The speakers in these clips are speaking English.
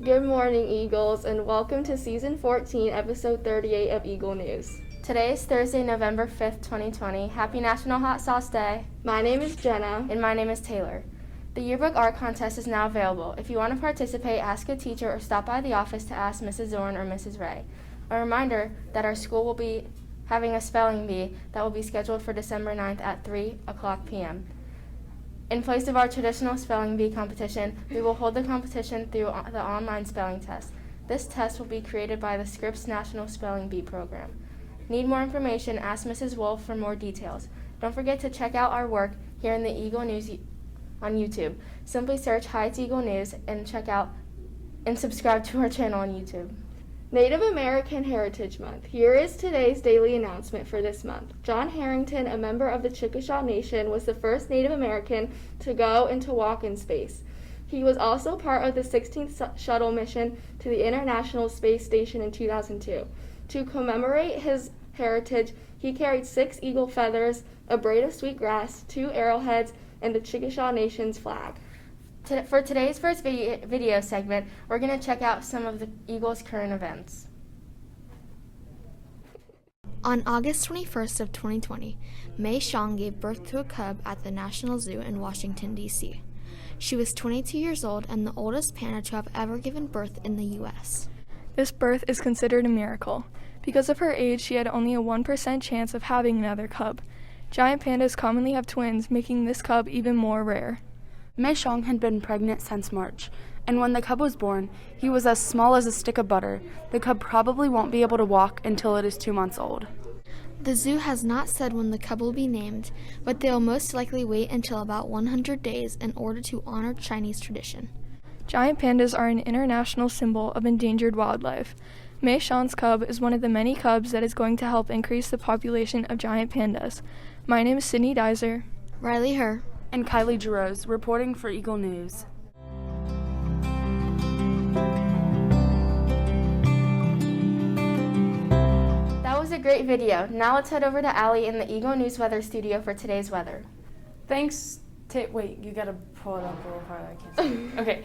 Good morning, Eagles, and welcome to Season 14, Episode 38 of Eagle News. Today is Thursday, November 5th, 2020. Happy National Hot Sauce Day. My name is Jenna. And my name is Taylor. The yearbook art contest is now available. If you want to participate, ask a teacher or stop by the office to ask Mrs. Zorn or Mrs. Ray. A reminder that our school will be having a spelling bee that will be scheduled for December 9th at 3 o'clock p.m. In place of our traditional spelling bee competition, we will hold the competition through the online spelling test. This test will be created by the Scripps National Spelling Bee program. Need more information? Ask Mrs. Wolf for more details. Don't forget to check out our work here in the Eagle News on YouTube. Simply search Hi, It's Eagle News and check out and subscribe to our channel on YouTube. Native American Heritage Month. Here is today's daily announcement for this month. John Harrington, a member of the Chickasaw Nation, was the first Native American to go and to walk in space. He was also part of the 16th shuttle mission to the International Space Station in 2002. To commemorate his heritage, he carried 6 eagle feathers, a braid of sweetgrass, 2 arrowheads, and the Chickasaw Nation's flag. For today's first video segment, we're going to check out some of the Eagles' current events. On August 21st of 2020, Mei Xiang gave birth to a cub at the National Zoo in Washington, D.C. She was 22 years old and the oldest panda to have ever given birth in the U.S. This birth is considered a miracle. Because of her age, she had only a 1% chance of having another cub. Giant pandas commonly have twins, making this cub even more rare. Mei Xiang had been pregnant since March, and when the cub was born, he was as small as a stick of butter. The cub probably won't be able to walk until it is 2 months old. The zoo has not said when the cub will be named, but they will most likely wait until about 100 days in order to honor Chinese tradition. Giant pandas are an international symbol of endangered wildlife. Mei Xiang's cub is one of the many cubs that is going to help increase the population of giant pandas. My name is Sydney Dizer. Riley Herr. And Kylie Giroux, reporting for Eagle News. That was a great video. Now let's head over to Allie in the Eagle News weather studio for today's weather. Wait, you gotta pull it up a little farther. I can't see. Okay.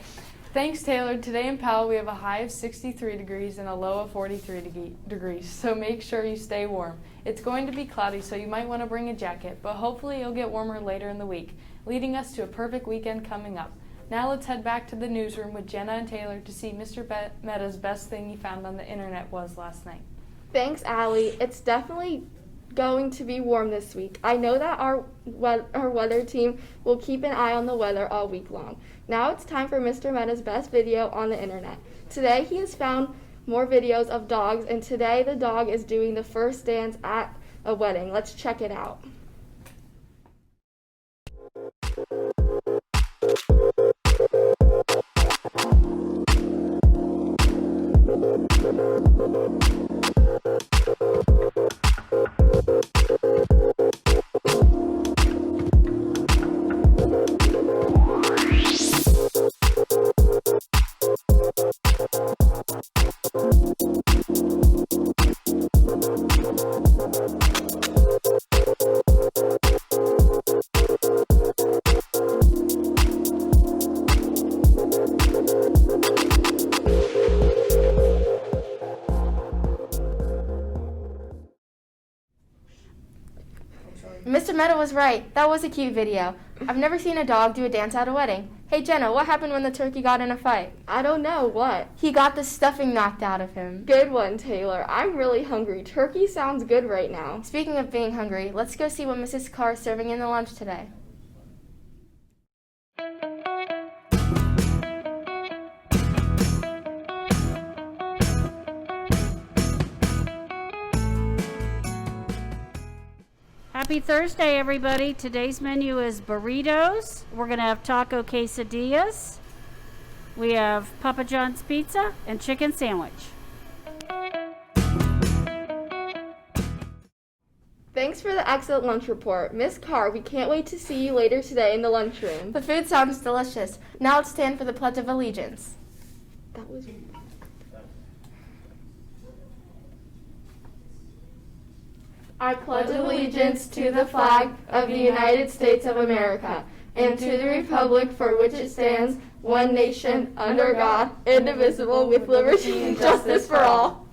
Thanks, Taylor. Today in Powell, we have a high of 63 degrees and a low of 43 degrees, so make sure you stay warm. It's going to be cloudy, so you might want to bring a jacket, but hopefully it'll get warmer later in the week, leading us to a perfect weekend coming up. Now let's head back to the newsroom with Jenna and Taylor to see Mr. Meta's best thing he found on the internet was last night. Thanks, Allie. It's definitely going to be warm this week. I know that our weather team will keep an eye on the weather all week long. Now it's time for Mr. Meta's best video on the internet. Today he has found more videos of dogs, and today the dog is doing the first dance at a wedding. Let's check it out. Mr. Meta was right. That was a cute video. I've never seen a dog do a dance at a wedding. Hey, Jenna, what happened when the turkey got in a fight? I don't know. What? He got the stuffing knocked out of him. Good one, Taylor. I'm really hungry. Turkey sounds good right now. Speaking of being hungry, let's go see what Mrs. Carr is serving in the lunch today. Happy Thursday, everybody. Today's menu is burritos. We're going to have taco quesadillas. We have Papa John's pizza and chicken sandwich. Thanks for the excellent lunch report. Miss Carr, we can't wait to see you later today in the lunchroom. The food sounds delicious. Now let's stand for the Pledge of Allegiance. That was... I pledge allegiance to the flag of the United States of America and to the republic for which it stands, one nation, under God, indivisible, with liberty and justice for all.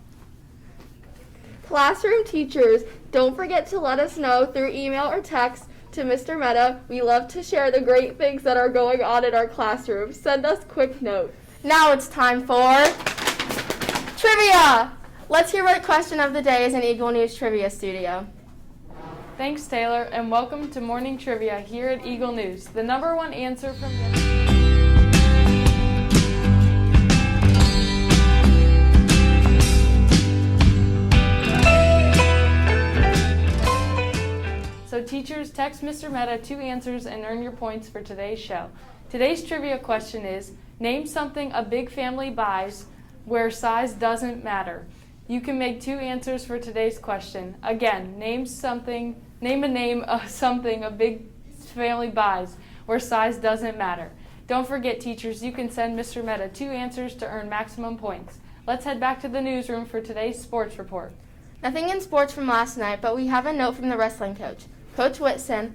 Classroom teachers, don't forget to let us know through email or text to Mr. Meta. We love to share the great things that are going on in our classroom. Send us quick notes. Now it's time for trivia. Let's hear what question of the day is in Eagle News Trivia Studio. Thanks, Taylor, and welcome to Morning Trivia here at Eagle News. The number one answer from So teachers, text Mr. Meta 2 answers and earn your points for today's show. Today's trivia question is, name something a big family buys where size doesn't matter. You can make 2 answers for today's question. Again, name a name of something a big family buys where size doesn't matter. Don't forget, teachers, you can send Mr. Meta 2 answers to earn maximum points. Let's head back to the newsroom for today's sports report. Nothing in sports from last night, but we have a note from the wrestling coach. Coach Whitson,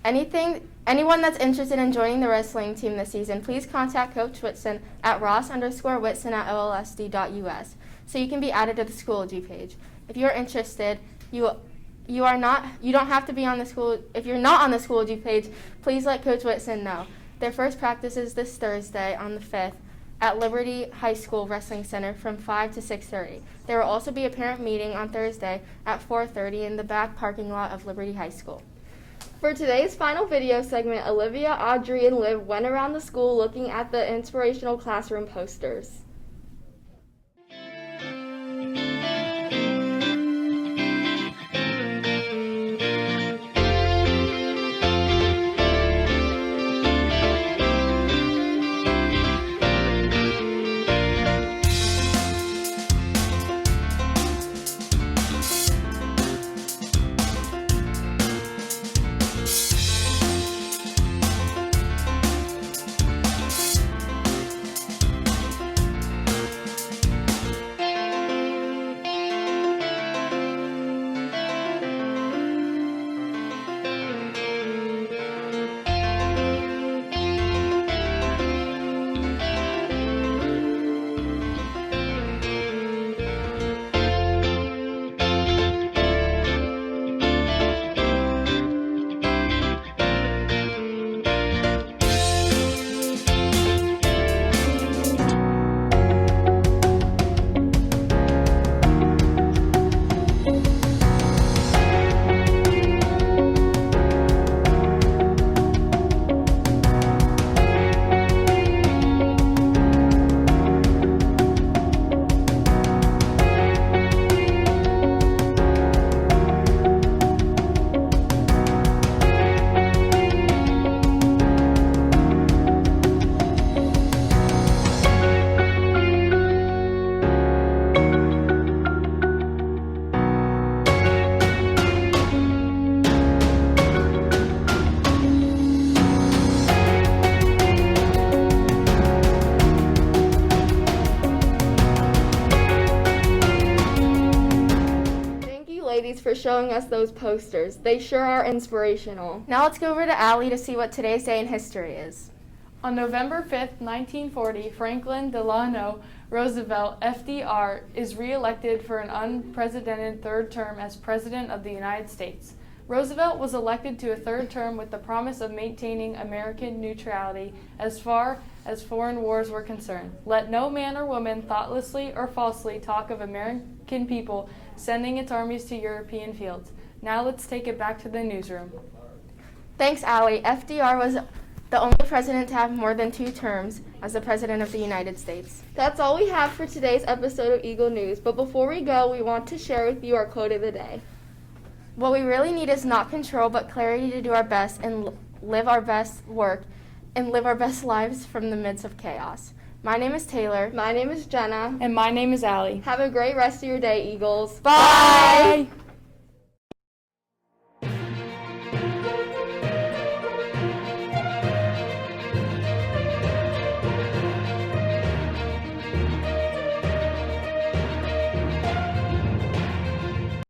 anyone that's interested in joining the wrestling team this season, please contact Coach Whitson at ross_whitson@olsd.us so you can be added to the Schoology page. If you're interested, you don't have to be on the school. If you're not on the Schoology page, please let Coach Whitson know. Their first practice is this Thursday on the 5th at Liberty High School Wrestling Center from 5 to 6:30. There will also be a parent meeting on Thursday at 4:30 in the back parking lot of Liberty High School. For today's final video segment, Olivia, Audrey, and Liv went around the school looking at the inspirational classroom posters. For showing us those posters. They sure are inspirational. Now let's go over to Allie to see what today's day in history is. On November 5th, 1940, Franklin Delano Roosevelt, FDR, is re-elected for an unprecedented third term as President of the United States. Roosevelt was elected to a third term with the promise of maintaining American neutrality as far as foreign wars were concerned. Let no man or woman thoughtlessly or falsely talk of American people sending its armies to European fields. Now let's take it back to the newsroom. Thanks, Allie. FDR was the only president to have more than 2 terms as the President of the United States. That's all we have for today's episode of Eagle News, but before we go, we want to share with you our quote of the day. What we really need is not control, but clarity to do our best and live our best work and live our best lives from the midst of chaos. My name is Taylor. My name is Jenna. And my name is Allie. Have a great rest of your day, Eagles. Bye!